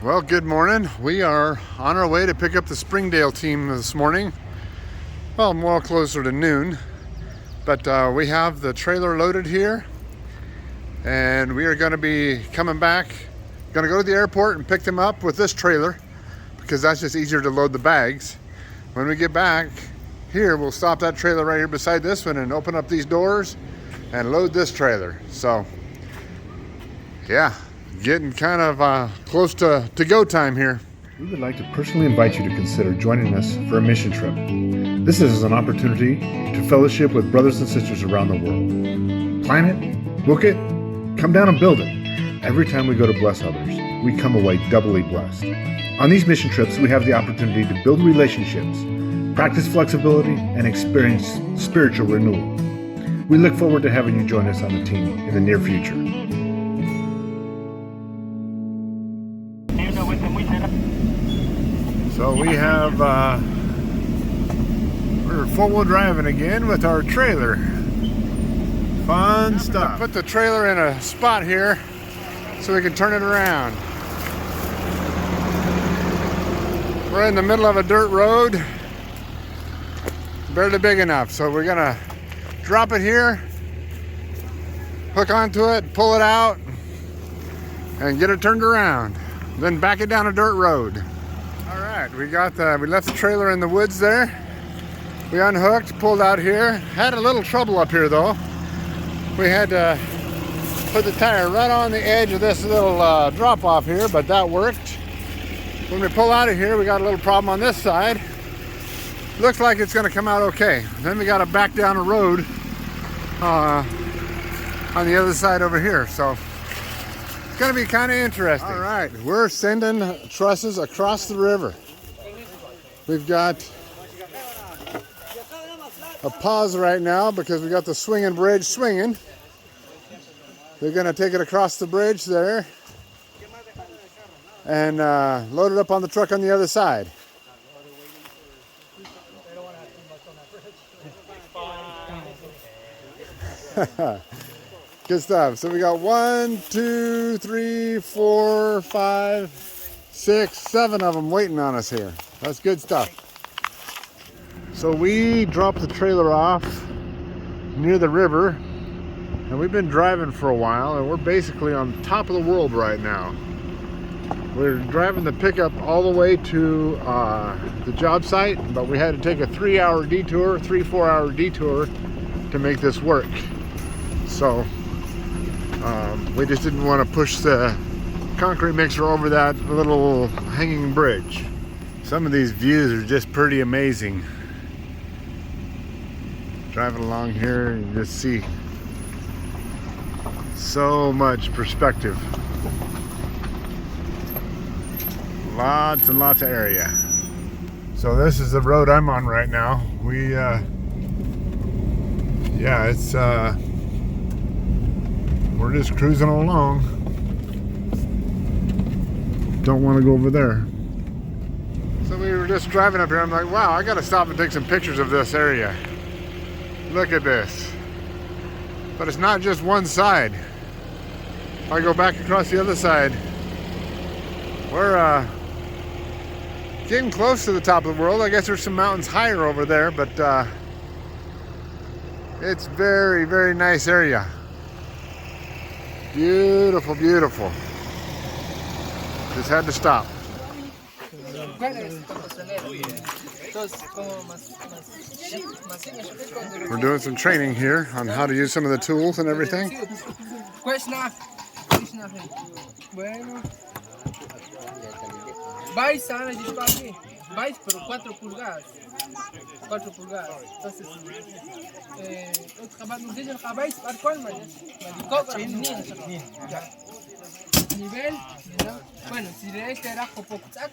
Well, good morning. We are on our way to pick up the Springdale team this morning. Well, more closer to noon. But we have the trailer loaded here. And we are going to be coming back. Going to go to the airport and pick them up with this trailer, because that's just easier to load the bags. When we get back here, we'll stop that trailer right here beside this one and open up these doors and load this trailer. So, yeah. Getting kind of close to go time here. We would like to personally invite you to consider joining us for a mission trip. This is an opportunity to fellowship with brothers and sisters around the world. Plan it, book it, come down and build it. Every time we go to bless others, we come away doubly blessed. On these mission trips, we have the opportunity to build relationships, practice flexibility, and experience spiritual renewal. We look forward to having you join us on the team in the near future. So we have, we're four-wheel driving again with our trailer. Fun stuff. Put the trailer in a spot here so we can turn it around. We're in the middle of a dirt road, barely big enough. So we're gonna drop it here, hook onto it, pull it out, and get it turned around. Then back it down a dirt road. All right, we left the trailer in the woods there. We unhooked, pulled out here. Had a little trouble up here though. We had to put the tire right on the edge of this little drop off here, but that worked. When we pull out of here, we got a little problem on this side. Looks like it's gonna come out okay. Then we gotta back down a road on the other side over here. So it's gonna be kind of interesting. All right, we're sending trusses across the river. We've got a pause right now because we got the swinging bridge swinging. They're gonna take it across the bridge there and load it up on the truck on the other side. Good stuff. So we got 1, 2, 3, 4, 5, 6, 7 of them waiting on us here. That's good stuff. So we dropped the trailer off near the river, and we've been driving for a while, and we're basically on top of the world right now. We're driving the pickup all the way to the job site, but we had to take a 3-4 hour detour to make this work. So we just didn't want to push the concrete mixer over that little hanging bridge. Some of these views are just pretty amazing. Driving along here, you just see so much perspective. Lots and lots of area. So this is the road I'm on right now. We're just cruising along. Don't want to go over there. So we were just driving up here. I'm like, wow, I gotta stop and take some pictures of this area. Look at this. But it's not just one side. If I go back across the other side, we're getting close to the top of the world. I guess there's some mountains higher over there, but it's very, very nice area. Beautiful, beautiful. Just had to stop. We're doing some training here on how to use some of the tools and everything. Vais, pero 4 pulgadas. 4 pulgadas. Entonces, não seja vais para qual mais? Nivel, bueno, si de este era popoktak,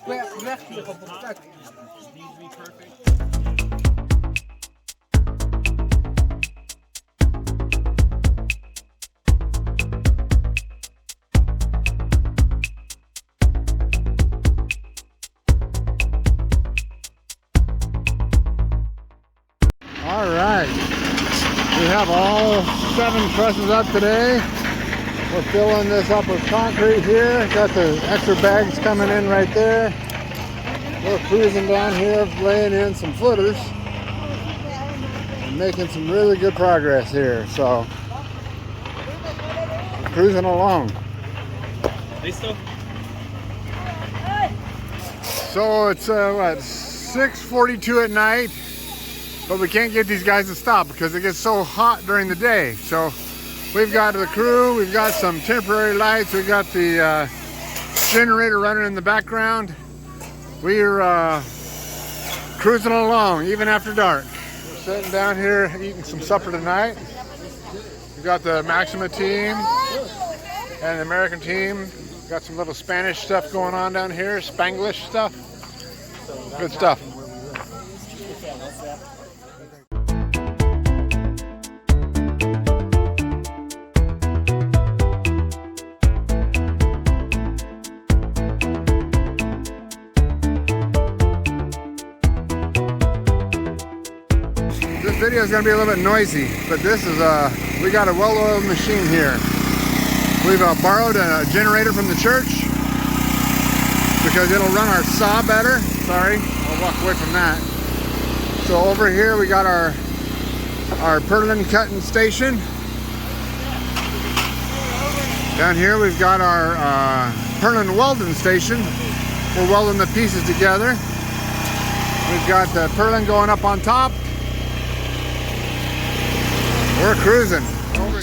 fue recht popoktak. All right, we have all 7 trusses up today. We're filling this up with concrete here. Got the extra bags coming in right there. We're cruising down here, laying in some footers. And making some really good progress here. So, cruising along. Listo? So it's what, 6:42 at night, but we can't get these guys to stop because it gets so hot during the day. So we've got the crew, we've got some temporary lights, we've got the generator running in the background. We're cruising along even after dark. We're sitting down here eating some supper tonight. We've got the Maxima team and the American team. Got some little Spanish stuff going on down here, Spanglish stuff. Good stuff. This video is going to be a little bit noisy, but this is we got a well-oiled machine here. We've borrowed a generator from the church because it'll run our saw better. Sorry, I'll walk away from that. So over here we got our purlin cutting station. Down here we've got our purlin welding station. We're welding the pieces together. We've got the purlin going up on top. We're cruising. Over.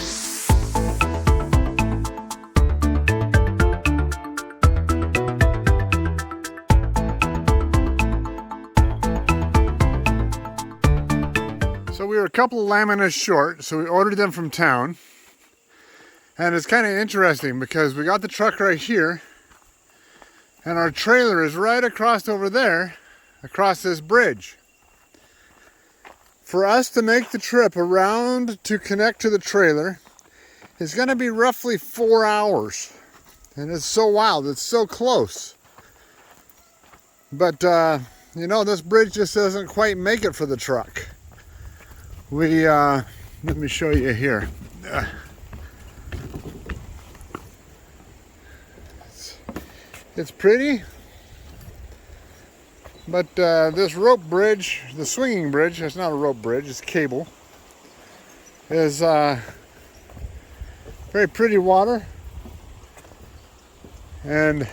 So we were a couple of laminas short, so we ordered them from town. And it's kind of interesting because we got the truck right here, and our trailer is right across over there, across this bridge. For us to make the trip around to connect to the trailer is going to be roughly 4 hours. And it's so wild, it's so close. But, you know, this bridge just doesn't quite make it for the truck. Let me show you here. It's pretty, but this rope bridge, the swinging bridge, it's not a rope bridge, it's cable, is very pretty water. And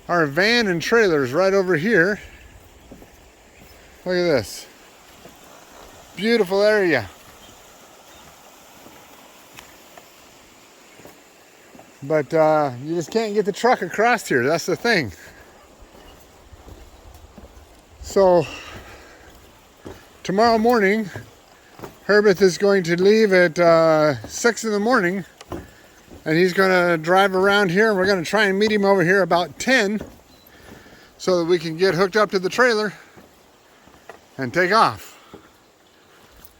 our van and trailer is right over here. Look at this. Beautiful area. But you just can't get the truck across here. That's the thing. So tomorrow morning, Herbert is going to leave at 6 in the morning, and he's going to drive around here. And we're going to try and meet him over here about 10, so that we can get hooked up to the trailer and take off.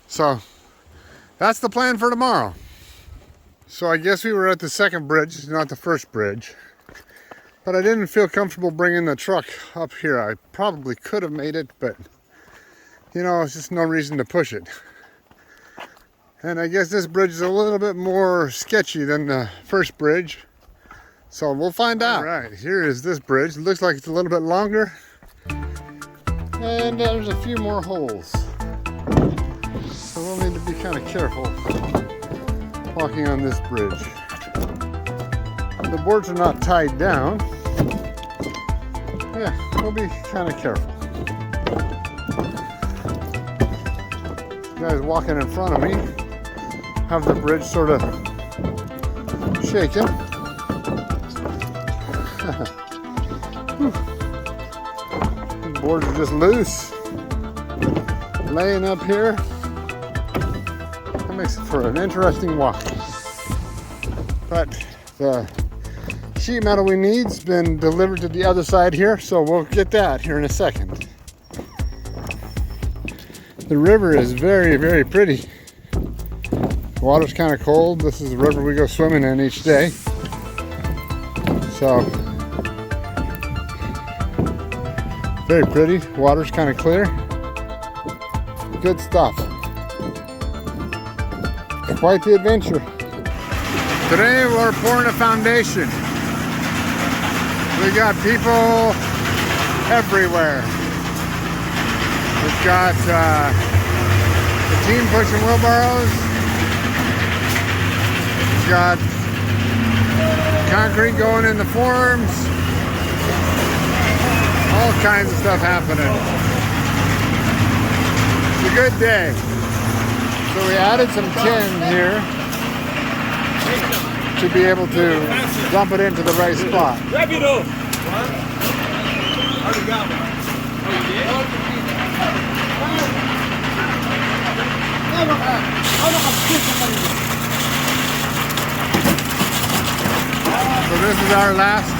So that's the plan for tomorrow. So I guess we were at the second bridge, not the first bridge. But I didn't feel comfortable bringing the truck up here. I probably could have made it, but you know, it's just no reason to push it. And I guess this bridge is a little bit more sketchy than the first bridge. So we'll find out. All right, here is this bridge. It looks like it's a little bit longer. And there's a few more holes. So we'll need to be kind of careful walking on this bridge. The boards are not tied down. Yeah, we'll be kind of careful. This guy's walking in front of me. Have the bridge sort of shaken. The boards are just loose. Laying up here. That makes it for an interesting walk. But the sheet metal we need's been delivered to the other side here, so we'll get that here in a second. The river is very, very pretty. The water's kind of cold. This is the river we go swimming in each day. So, very pretty. Water's kind of clear. Good stuff. Quite the adventure. Today we're pouring a foundation. We got people everywhere. We've got the team pushing wheelbarrows. We've got concrete going in the forms. All kinds of stuff happening. It's a good day. So we added some tin here to be able to dump it into the right spot. Rapido! What? Already got one. Oh, you did? So this is our last,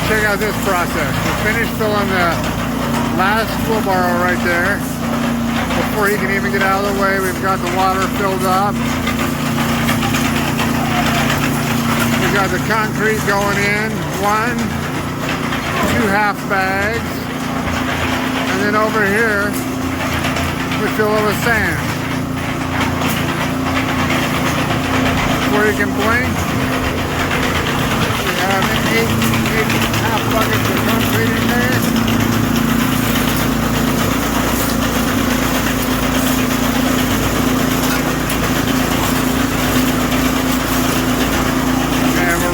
check out this process. We finished filling the last wheelbarrow right there. Before he can even get out of the way, we've got the water filled up. We got the concrete going in, 1, 2 half bags, and then over here we fill it with sand. Before you can blink, we have 8 half buckets of concrete in there.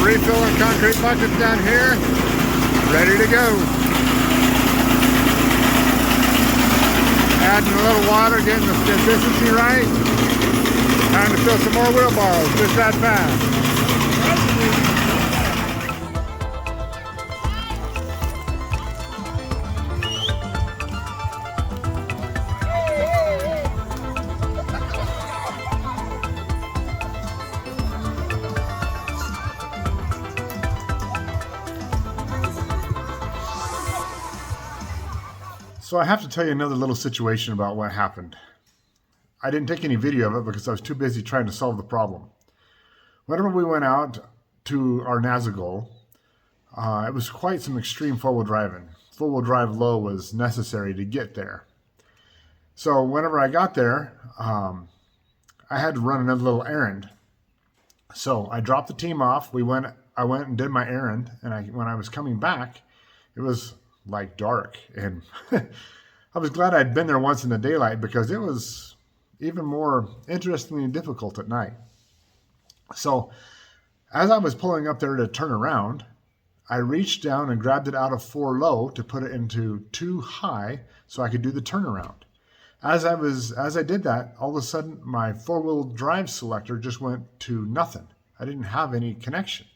Refilling concrete buckets down here, ready to go. Adding a little water, getting the consistency right. Time to fill some more wheelbarrows, just that fast. So I have to tell you another little situation about what happened. I didn't take any video of it because I was too busy trying to solve the problem. Whenever we went out to our NASA goal, it was quite some extreme four-wheel driving. Four-wheel drive low was necessary to get there. So whenever I got there, I had to run another little errand. So I dropped the team off. I went and did my errand, and when I was coming back, it was like dark, and I was glad I'd been there once in the daylight because it was even more interestingly difficult at night. So as I was pulling up there to turn around, I reached down and grabbed it out of 4 low to put it into 2 high so I could do the turnaround. As I did that, all of a sudden my 4-wheel drive selector just went to nothing. I didn't have any connection.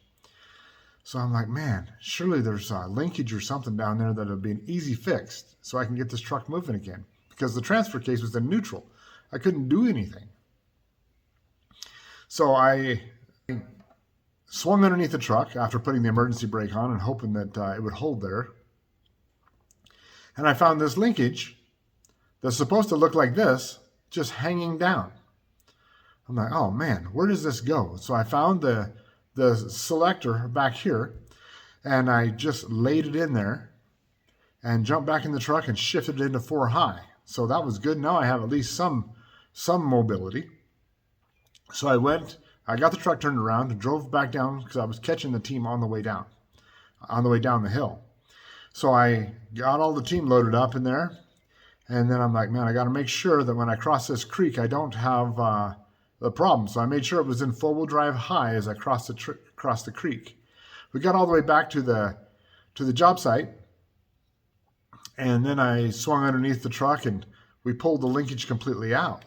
So I'm like, man, surely there's a linkage or something down there that'll be an easy fix so I can get this truck moving again. Because the transfer case was in neutral. I couldn't do anything. So I swung underneath the truck after putting the emergency brake on and hoping that it would hold there. And I found this linkage that's supposed to look like this, just hanging down. I'm like, oh man, where does this go? So I found the selector back here, and I just laid it in there and jumped back in the truck and shifted it into 4 high. So that was good. Now I have at least some mobility. So I got the truck turned around and drove back down because I was catching the team on the way down the hill. So I got all the team loaded up in there, and then I'm like, man, I got to make sure that when I cross this creek, I don't have the problem. So I made sure it was in 4-wheel drive high as I crossed the creek. We got all the way back to the job site, and then I swung underneath the truck and we pulled the linkage completely out.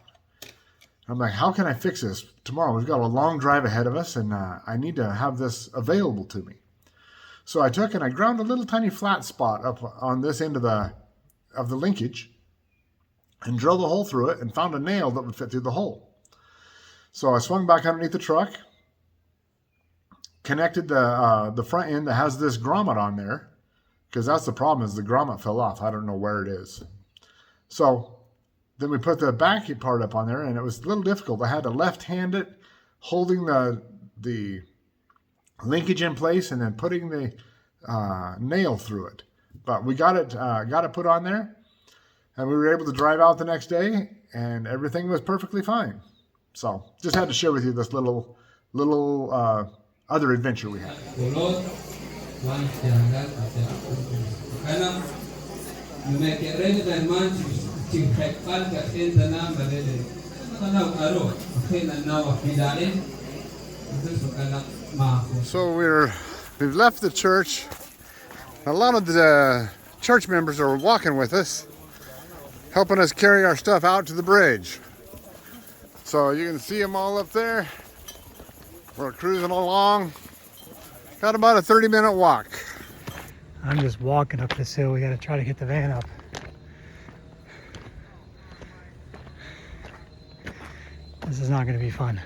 I'm like, how can I fix this tomorrow? We've got a long drive ahead of us, and I need to have this available to me. So I took and I ground a little tiny flat spot up on this end of the linkage and drilled a hole through it and found a nail that would fit through the hole. So I swung back underneath the truck, connected the front end that has this grommet on there, because that's the problem, is the grommet fell off. I don't know where it is. So then we put the back part up on there, and it was a little difficult. I had to left-hand it, holding the linkage in place, and then putting the nail through it. But we got it put on there, and we were able to drive out the next day, and everything was perfectly fine. So just had to share with you this little little other adventure we had. So we've left the church. A lot of the church members are walking with us, helping us carry our stuff out to the bridge. So you can see them all up there. We're cruising along. Got about a 30-minute walk. I'm just walking up this hill. We got to try to get the van up. This is not going to be fun.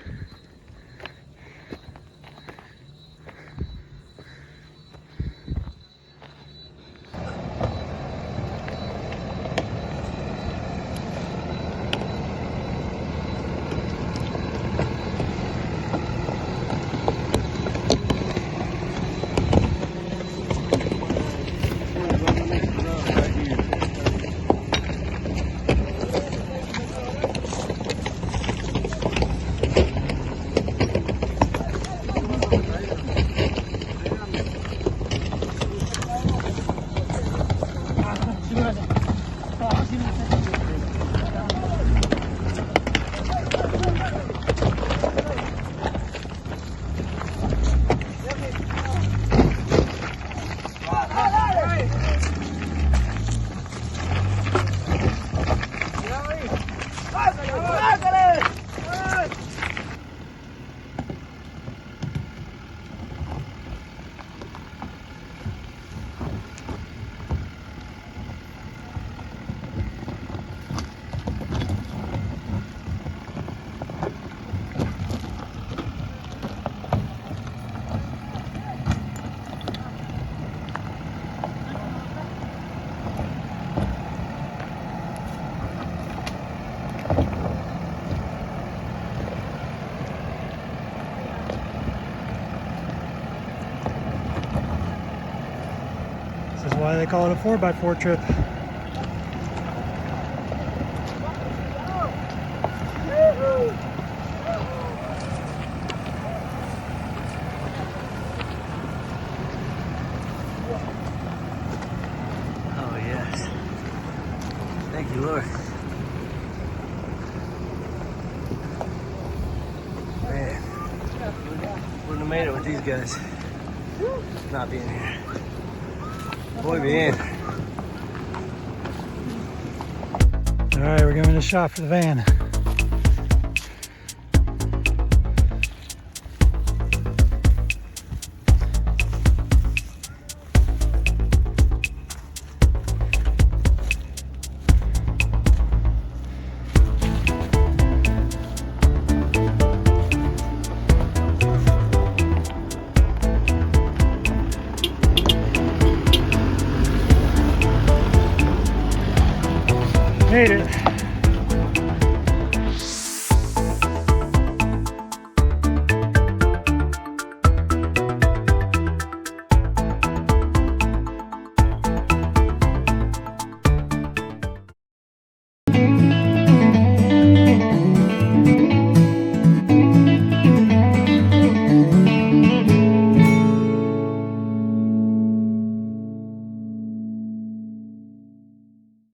This is why they call it a 4x4 trip. Oh, yes. Thank you, Lord. Man, wouldn't have made it with these guys. Not being here. Boy, bien. All right, we're giving it a shot for the van. Made it.